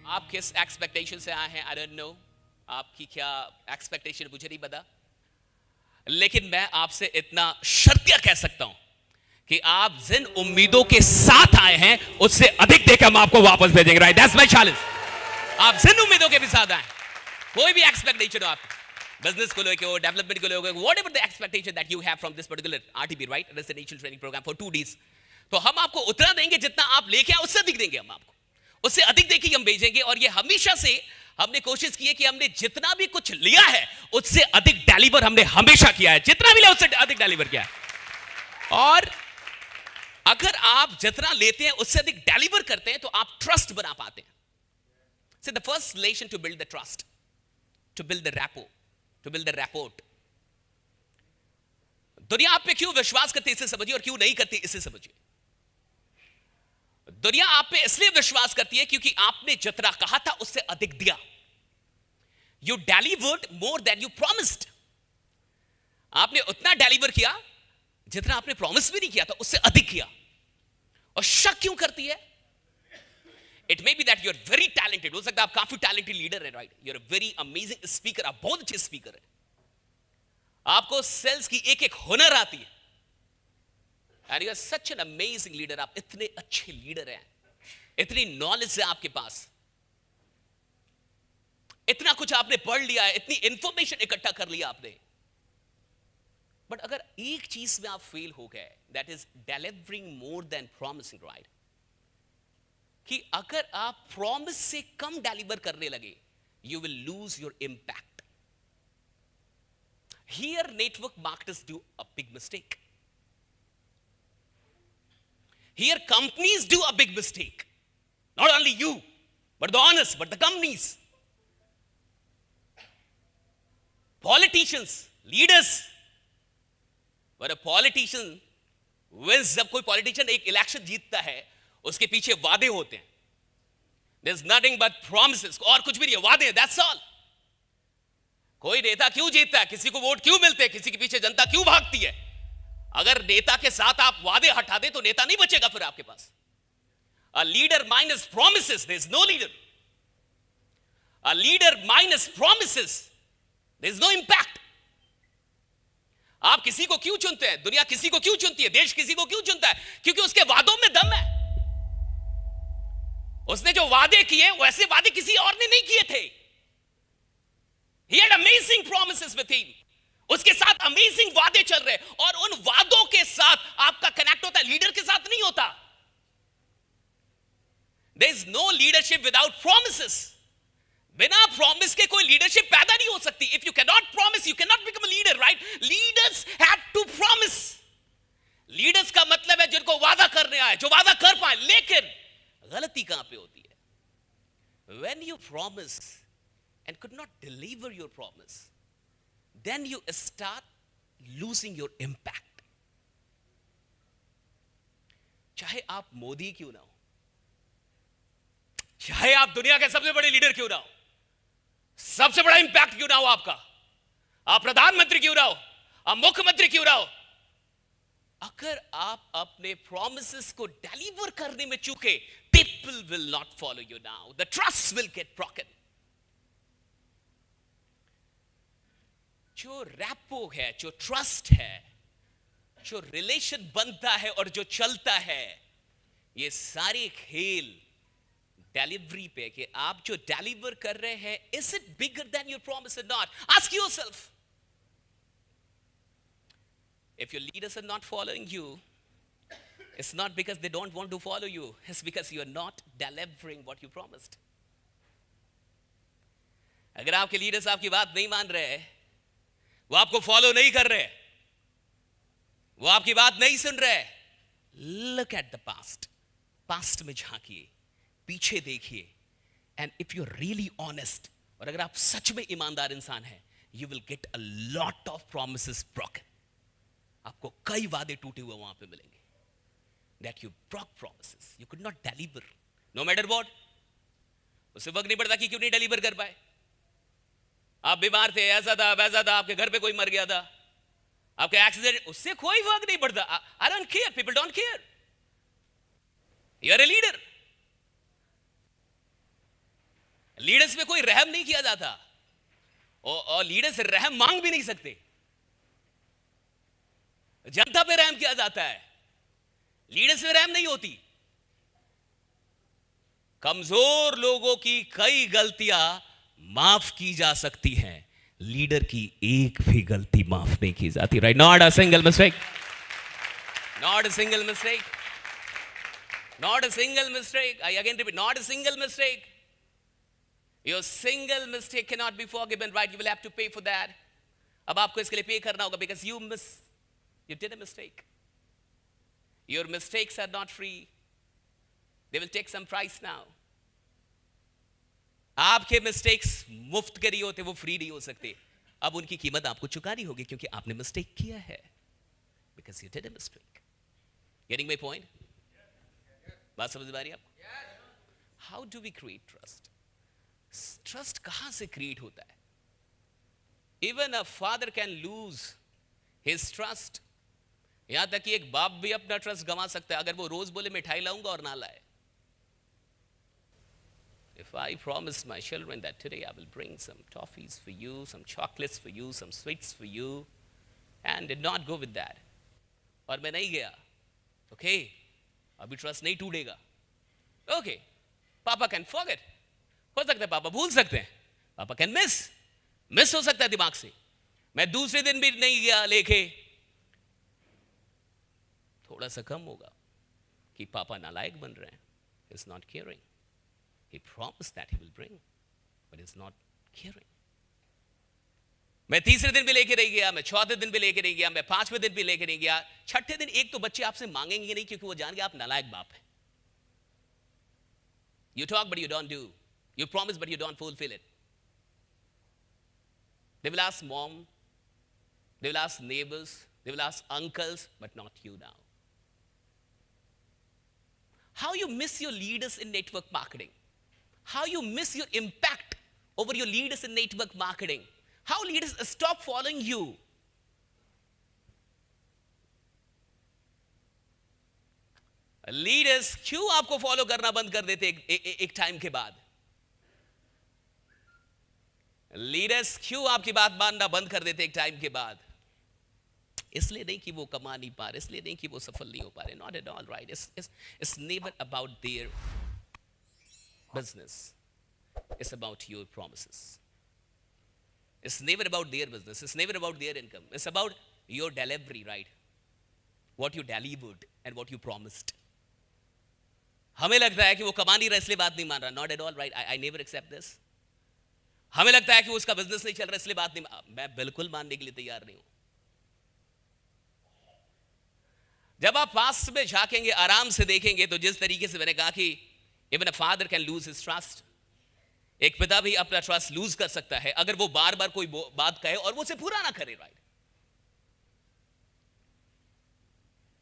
आप किस एक्सपेक्टेशन से आए हैं आई डोंट नो, आपकी क्या एक्सपेक्टेशन मुझे नहीं पता, लेकिन मैं आपसे इतना शर्तिया कह सकता हूं कि आप जिन उम्मीदों के साथ आए हैं उससे अधिक देकर हम आपको वापस भेजेंगे। Right, that's my challenge. आप जिन उम्मीदों के भी साथ आए, कोई भी एक्सपेक्टेशन हो, आप बिजनेस को लेकर हो, डेवलपमेंट को लेकर, whatever the expectation that you have from this particular RTP, right, residential training program for 2 days, तो हम आपको उतना देंगे जितना आप लेके आए, उससे अधिक देंगे हम आपको, उससे अधिक देके हम भेजेंगे। और ये हमेशा से हमने कोशिश की है कि हमने जितना भी कुछ लिया है उससे अधिक डिलीवर हमने हमेशा किया है, जितना भी लिया उससे अधिक डिलीवर किया है। और अगर आप जितना लेते हैं उससे अधिक डिलीवर करते हैं तो आप ट्रस्ट बना पाते हैं। So the first relation to build the trust, to build the rapport, to build the rapport. दुनिया आप पे क्यों विश्वास करती है इसे समझिए, और क्यों नहीं करती इसे समझिए। दुनिया आप पे इसलिए विश्वास करती है क्योंकि आपने जितना कहा था उससे अधिक दिया। You delivered more than you promised. आपने उतना डिलीवर किया जितना आपने प्रॉमिस भी नहीं किया था, उससे अधिक किया। और शक क्यों करती है? It may be that you are very talented, हो सकता है आप काफी talented leader है, right? You are a very amazing speaker, आप बहुत अच्छे स्पीकर हैं, आपको सेल्स की एक एक हुनर आती है, and you are such an amazing leader, आप इतने अच्छे लीडर हैं, इतनी नॉलेज है आपके पास, इतना कुछ आपने पढ़ लिया है, इतनी इंफॉर्मेशन इकट्ठा कर लिया आपने, बट अगर एक चीज में आप फेल हो गए, that is delivering more than promising, right? कि अगर आप प्रॉमिस से कम डिलीवर करने लगे, you will lose your impact. Here network marketers do a big mistake, here companies do a big mistake, not only you but the honours, but the companies, politicians, leaders. When a politician wins, जब कोई politician एक election जीतता है उसके पीछे वादे होते हैं, there's nothing but promises, और कुछ भी नहीं है, वादे, that's all। कोई नेता क्यों जीतता है, किसी को वोट क्यों मिलते हैं, किसी के पीछे जनता क्यों भागती है? अगर नेता के साथ आप वादे हटा दे तो नेता नहीं बचेगा फिर आपके पास। A leader minus promises, there's no leader। A leader minus promises, there's no impact। आप किसी को क्यों चुनते हैं? दुनिया किसी को क्यों चुनती है? देश किसी को क्यों चुनता है? क्योंकि उसके वादों में दम है। उसने जो वादे किए वैसे वादे किसी और ने नहीं किए थे। He had amazing promises with him। उसके साथ अमेजिंग वादे चल रहे, और उन वादों के साथ आपका कनेक्ट होता है, लीडर के साथ नहीं होता। There is no leadership without promises। बिना प्रॉमिस के कोई लीडरशिप पैदा नहीं हो सकती। If you cannot promise, you cannot become a leader, right? Leaders have to promise। Leaders का मतलब है जिनको वादा करने आए, जो वादा कर पाए। लेकिन गलती कहां पे होती है? When you promise and could not deliver your promise, then you start losing your impact। चाहे आप मोदी क्यों ना हो, चाहे आप दुनिया के सबसे बड़े लीडर क्यों ना हो, सबसे बड़ा इंपैक्ट क्यों ना हो आपका, आप प्रधानमंत्री क्यों ना हो, आप मुख्यमंत्री क्यों ना हो, अगर आप अपने प्रॉमिसेस को डिलीवर करने में चूके, people will not follow you now, the trust will get broken. जो रैपो है, जो ट्रस्ट है, जो रिलेशन बनता है और जो चलता है, ये सारे खेल डिलीवरी पे, कि आप जो डिलीवर कर रहे हैं, is it bigger than your promise or not? Ask yourself. If your leaders are not following you, it's not because they don't want to follow you, it's because you are not delivering what you promised। अगर आपके leaders आपकी बात नहीं मान रहे, वो आपको follow नहीं कर रहे, वो आपकी बात नहीं सुन रहे, look at the past। Past में झांकिए, पीछे देखिए, and if you are really honest, और अगर आप सच में ईमानदार इंसान हैं, you will get a lot of promises broken. आपको कई वादे टूटे हुए वहां पे मिलेंगे, that you broke promises, you could not deliver no matter what. उससे वक्त नहीं पड़ता कि क्यों नहीं डिलीवर कर पाए। आप बीमार थे, ऐसा था वैसा था, आपके घर पे कोई मर गया था, आपके एक्सीडेंट, उससे कोई फर्क नहीं पड़ता। I don't care, people don't care, you are a leader. Leaders पे कोई रहम नहीं किया जाता, और लीडर्स रहम मांग भी नहीं सकते। जनता पे रहम किया जाता है, लीडर्स पे रहम नहीं होती। कमजोर लोगों की कई गलतियां माफ की जा सकती हैं, लीडर की एक भी गलती माफ नहीं की जाती। Right, not a single mistake, not a single mistake, not a single mistake. I again repeat, not a single mistake. Your single mistake cannot be forgiven, right? You will have to pay for that. अब आपको इसके लिए पे करना होगा, because you did a mistake. Your mistakes are not free. They will take some price now. आपके mistakes मुफ्त के नहीं होते, वो फ्री नहीं हो सकते। अब उनकी कीमत आपको चुकानी होगी, क्योंकि आपने मिस्टेक किया है, because you did a mistake. Getting my point? बात समझ में आ रही है आपको? How do we create trust? Trust कहां से क्रिएट होता है? Even a father can lose his trust. यहां तक कि एक बाप भी अपना ट्रस्ट गंवा सकता है अगर वो रोज बोले मिठाई लाऊंगा और ना लाए। If I promise my children that today I will bring some toffees for you, some chocolates for you, some sweets for you, and did not go with that, और मैं नहीं गया, okay, अभी ट्रस्ट नहीं टूटेगा। Okay, पापा can forget, हो सकता है पापा भूल सकते हैं, पापा कैन मिस हो सकता है दिमाग से। मैं दूसरे दिन भी नहीं गया लेके, थोड़ा सा कम होगा कि पापा नालायक बन रहे हैं, is not caring. He promised that he will bring, but is not caring. मैं तीसरे दिन भी लेके नहीं गया, मैं चौथे दिन भी लेके नहीं गया, मैं पांचवें दिन भी लेके नहीं गया, छठे दिन एक तो बच्चे आपसे मांगेंगे नहीं, क्योंकि वो जान गए आप नालायक बाप है। You talk but you don't do, you promise but you don't fulfill it. They will ask mom, they will ask neighbors, they will ask uncles, but not you now. How you miss your leaders in network marketing? How you miss your impact over your leaders in network marketing? How leaders stop following you? Leaders क्यों आपको follow करना बंद कर देते एक time के बाद? Leaders क्यों आपकी बात मानना बंद कर देते एक टाइम के बाद? इसलिए नहीं कि वो कमा नहीं पा रहे, इसलिए नहीं कि वो सफल नहीं हो पा रहे, not at all, right? It's never about their business, it's about your promises. It's never about their business, it's never about their income, it's about your delivery, right? What you delivered and what you promised. हमें लगता है कि वो कमा नहीं रहा इसलिए बात नहीं मान रहा, not at all, right? I never accept this. हमें लगता है कि उसका बिजनेस नहीं चल रहा इसलिए बात नहीं, मैं बिल्कुल मानने के लिए तैयार नहीं हूं। जब आप पास में झांकेंगे, आराम से देखेंगे, तो जिस तरीके से मैंने कहा कि even a father can lose his trust, एक पिता भी अपना ट्रस्ट लूज कर सकता है अगर वो बार बार कोई बात कहे और वो उसे पूरा ना करे, राइट?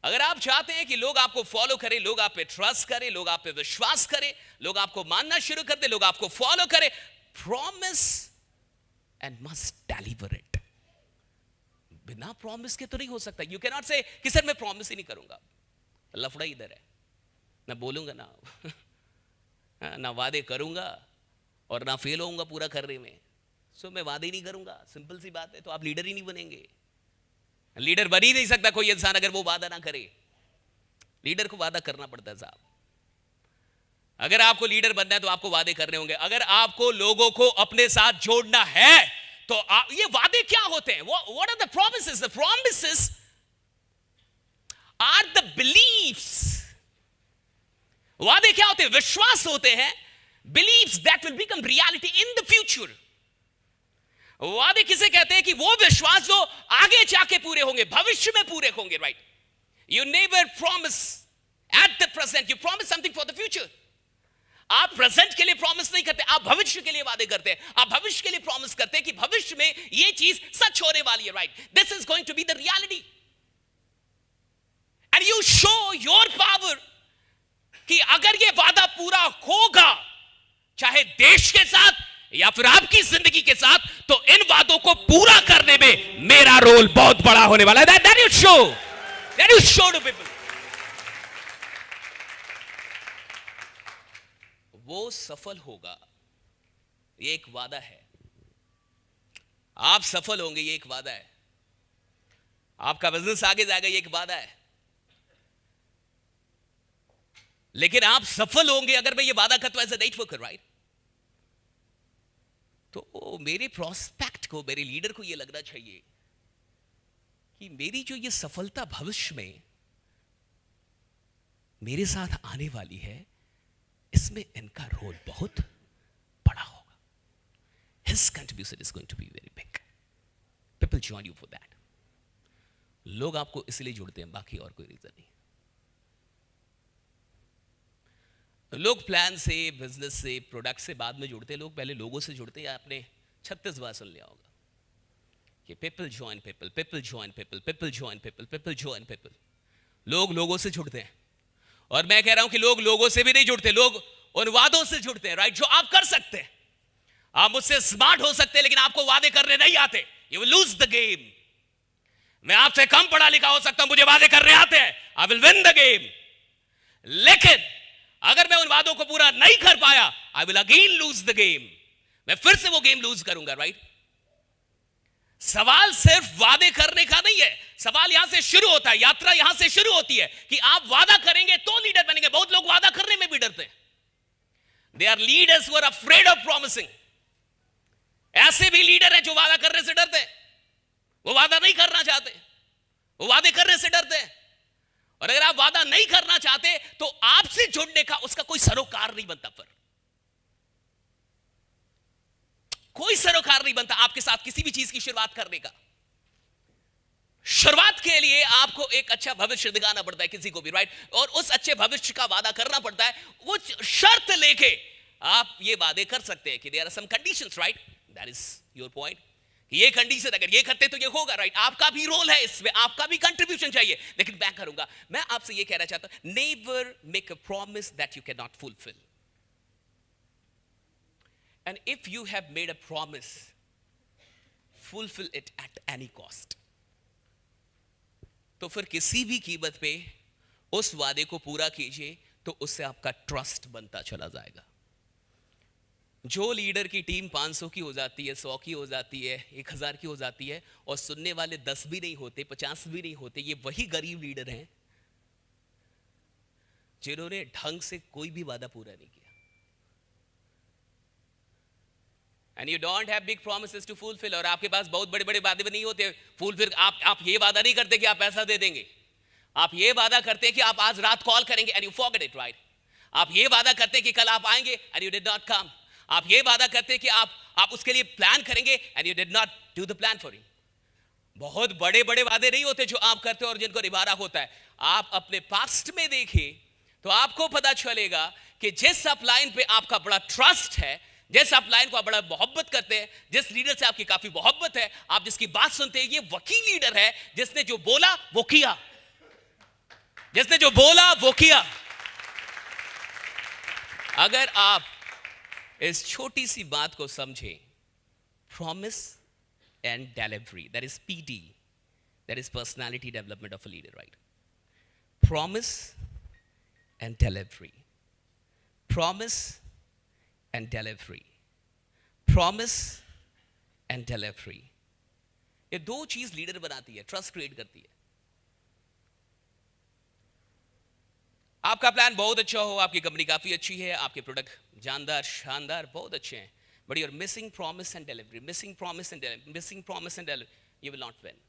अगर आप चाहते हैं कि लोग आपको फॉलो करें, लोग आप पे ट्रस्ट करें, लोग आप पे विश्वास करें, लोग आपको मानना शुरू कर दे, लोग आपको फॉलो करें, promise and must deliver it. बिना प्रॉमिस के तो नहीं हो सकता। यू कैन नॉट से कि सर मैं प्रॉमिस ही नहीं करूंगा। लफड़ा इधर है, मैं बोलूंगा ना, ना वादे करूंगा और ना फेल होऊंगा पूरा करने में, सो मैं वादे ही नहीं करूंगा। सिंपल सी बात है, तो आप लीडर ही नहीं बनेंगे। लीडर बन ही नहीं सकता कोई इंसान अगर वो वादा ना करे। लीडर को वादा करना पड़ता है साहब। अगर आपको लीडर बनना है तो आपको वादे करने होंगे। अगर आपको लोगों को अपने साथ जोड़ना है तो ये वादे क्या होते हैं? What are the promises? The promises are the beliefs. वादे क्या होते हैं? विश्वास होते हैं, beliefs that will become reality in the future. वादे किसे कहते हैं? कि वो विश्वास जो आगे जाके पूरे होंगे, भविष्य में पूरे होंगे, right? You never promise at the present, you promise something for the future. आप प्रेजेंट के लिए प्रॉमिस नहीं करते, आप भविष्य के लिए वादे करते हैं। आप भविष्य के लिए प्रॉमिस करते हैं कि भविष्य में ये चीज सच होने वाली है, right? This is going to be the reality and you show your power कि अगर ये वादा पूरा होगा, चाहे देश के साथ या फिर आपकी जिंदगी के साथ, तो इन वादों को पूरा करने में मेरा रोल बहुत बड़ा होने वाला है। That you show to people. वो सफल होगा ये एक वादा है। आप सफल होंगे, ये एक वादा है। आपका बिजनेस आगे जाएगा, ये एक वादा है। लेकिन आप सफल होंगे अगर मैं ये वादा करता हूं as a night worker, right? तो मेरे प्रोस्पेक्ट को, मेरे लीडर को ये लगना चाहिए कि मेरी जो ये सफलता भविष्य में मेरे साथ आने वाली है, इसमें इनका रोल बहुत बड़ा होगा। His contribution is going to be very big. People join you for that. लोग आपको इसलिए जुड़ते हैं, बाकी और कोई रीजन नहीं। लोग प्लान से, बिजनेस से, प्रोडक्ट से बाद में जुड़ते हैं। लोग पहले लोगों से जुड़ते हैं। आपने 36 बार सुन लिया होगा कि people join people, people join people, people join people, people join people. लोग लोगों से जुड़ते हैं। और मैं कह रहा हूं कि लोग लोगों से भी नहीं जुड़ते, लोग उन वादों से जुड़ते हैं, राइट? जो आप कर सकते हैं। आप मुझसे स्मार्ट हो सकते हैं, लेकिन आपको वादे करने नहीं आते, you will lose the game. मैं आपसे कम पढ़ा लिखा हो सकता हूं, मुझे वादे करने आते हैं, I will win the game. लेकिन अगर मैं उन वादों को पूरा नहीं कर पाया, I will again lose the game. मैं फिर से वो गेम लूज करूंगा, राइट? सवाल सिर्फ वादे करने का नहीं है। सवाल यहां से शुरू होता है, यात्रा यहां से शुरू होती है कि आप वादा करेंगे तो लीडर बनेंगे। बहुत लोग वादा करने में भी डरते हैं। They are leaders who are afraid of promising. ऐसे भी लीडर हैं जो वादा करने से डरते हैं। वो वादा नहीं करना चाहते, वो वादे करने से डरते हैं। और अगर आप वादा नहीं करना चाहते तो आपसे जुड़ने का उसका कोई सरोकार नहीं बनता। पर कोई सरोकार नहीं बनता आपके साथ किसी भी चीज की शुरुआत करने का। शुरुआत के लिए आपको एक अच्छा भविष्य दिखाना पड़ता है किसी को भी, राइट? और उस अच्छे भविष्य का वादा करना पड़ता है। वो शर्त लेके आप ये वादे कर सकते हैं कि there are some conditions, right? That is your point. ये कंडीशन अगर ये करते तो ये होगा, राइट? आपका भी रोल है इसमें, आपका भी कंट्रीब्यूशन चाहिए। लेकिन मैं करूंगा, मैं आपसे ये कहना चाहता हूं, never make a promise that you can not fulfil. And if you have made a promise, fulfill it at any cost. तो फिर किसी भी कीमत पे उस वादे को पूरा कीजिए, तो उससे आपका ट्रस्ट बनता चला जाएगा। जो लीडर की टीम 500 की हो जाती है, 100 की हो जाती है, 1000 की हो जाती है, और सुनने वाले 10 भी नहीं होते, 50 भी नहीं होते, ये वही गरीब लीडर हैं जिन्होंने ढंग से कोई भी वादा पूरा नहीं किया। And you don't have big promises to fulfill. और आपके पास बहुत बड़े बड़े वादे भी नहीं होते फुलफिल। आप ये वादा नहीं करते कि आप पैसा दे देंगे। आप ये वादा करते हैं कि आप आज रात कॉल करेंगे and you forget it, right? आप ये वादा करते हैं कि कल आप आएंगे and you did not come. आप ये वादा करते हैं कि आप उसके लिए प्लान करेंगे and you did not do the plan for him. बहुत बड़े बड़े वादे नहीं होते जो आप करते हो और जिनको निभाना होता है। आप अपने पास्ट में देखिए तो आपको पता चलेगा कि जिस अपलाइन पे आपका बड़ा ट्रस्ट है, जिस अपलाइन को आप बड़ा मोहब्बत करते हैं, जिस लीडर से आपकी काफी मोहब्बत है, आप जिसकी बात सुनते हैं, ये वकील लीडर है जिसने जो बोला वो किया, जिसने जो बोला वो किया। अगर आप इस छोटी सी बात को समझें, promise and delivery, that is PD, that is personality development of a leader, right? Promise and delivery, promise and delivery, promise and delivery, ये दो चीज लीडर बनाती है, ट्रस्ट क्रिएट करती है। आपका प्लान बहुत अच्छा हो, आपकी कंपनी काफी अच्छी है, आपके प्रोडक्ट जानदार शानदार बहुत अच्छे हैं, but you are missing promise and delivery, missing promise and delivery, missing promise and delivery, you will not win.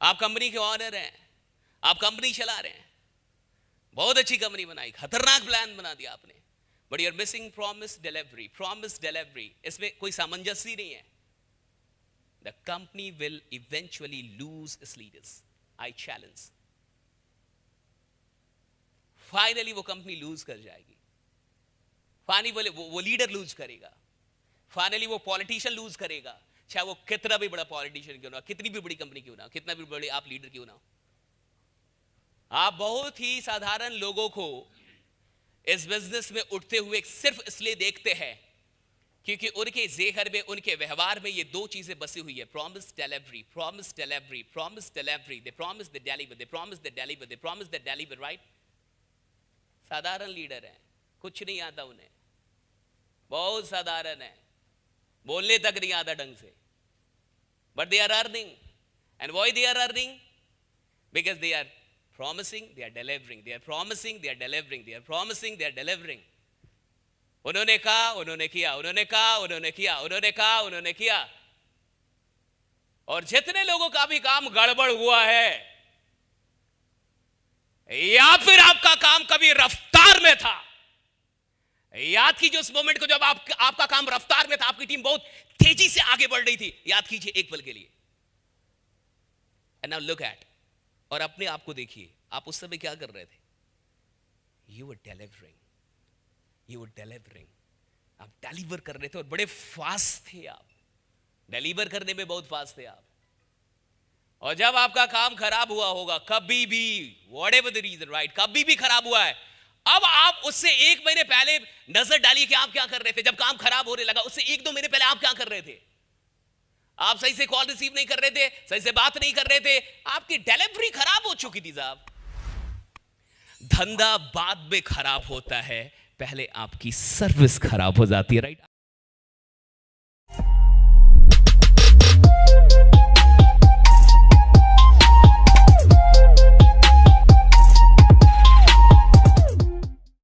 आप कंपनी के ऑनर हैं, आप कंपनी चला रहे हैं, बहुत अच्छी कंपनी बनाई, खतरनाक प्लान बना दिया आपने, but you are missing promise delivery, promise delivery, इसमें कोई सामंजस्य ही नहीं है। The company will eventually lose its leaders, I challenge. Finally वो कंपनी लूज कर जाएगी, फाइनली वो लीडर लूज करेगा, फाइनली वो पॉलिटिशियन लूज करेगा, चाहे वो कितना भी बड़ा पॉलिटिशियन क्यों ना, कितनी भी बड़ी कंपनी क्यों ना, कितना भी बड़े आप लीडर क्यों ना। आप बहुत ही साधारण लोगों को इस बिजनेस में उठते हुए सिर्फ इसलिए देखते हैं क्योंकि उनके जेहर में, उनके व्यवहार में ये दो चीजें बसी हुई है, promise delivery, promise delivery, promise delivery. दे प्रॉमिस दे डिलीवर, दे प्रॉमिस दे डिलीवर, दे प्रॉमिस दे डिलीवर, राइट? साधारण लीडर हैं, कुछ नहीं आता उन्हें, बहुत साधारण है, बोलने तक नहीं आता ढंग से, but they are earning. And why they are earning? Because they are promising, they are delivering, they are promising, they are delivering, they are promising, they are delivering. उन्होंने कहा, उन्होंने किया, उन्होंने कहा, उन्होंने किया, उन्होंने कहा, उन्होंने किया. और जितने लोगों का भी काम गड़बड़ हुआ है, या फिर आपका काम कभी रफ्तार में था, याद कीजिए उस मोमेंट को जब आपका काम रफ्तार में था, आपकी टीम बहुत तेजी से आगे बढ़ रही थी. याद कीजिए एक पल के लिए. एंड नाउ लुक एट, और अपने आप को देखिए, आप उस समय क्या कर रहे थे? You were delivering, you were delivering. आप डिलीवर कर रहे थे और बड़े फास्ट थे. आप डिलीवर करने में बहुत फास्ट थे आप. और जब आपका काम खराब हुआ होगा, कभी भी, whatever the reason, right, कभी भी खराब हुआ है, अब आप उससे 1 महीने पहले नजर डालिए कि आप क्या कर रहे थे. जब काम खराब होने लगा, उससे 1-2 महीने पहले आप क्या कर रहे थे? आप सही से कॉल रिसीव नहीं कर रहे थे, सही से बात नहीं कर रहे थे, आपकी डिलीवरी खराब हो चुकी थी साहब. धंधा बाद में खराब होता है, पहले आपकी सर्विस खराब हो जाती है, राइट.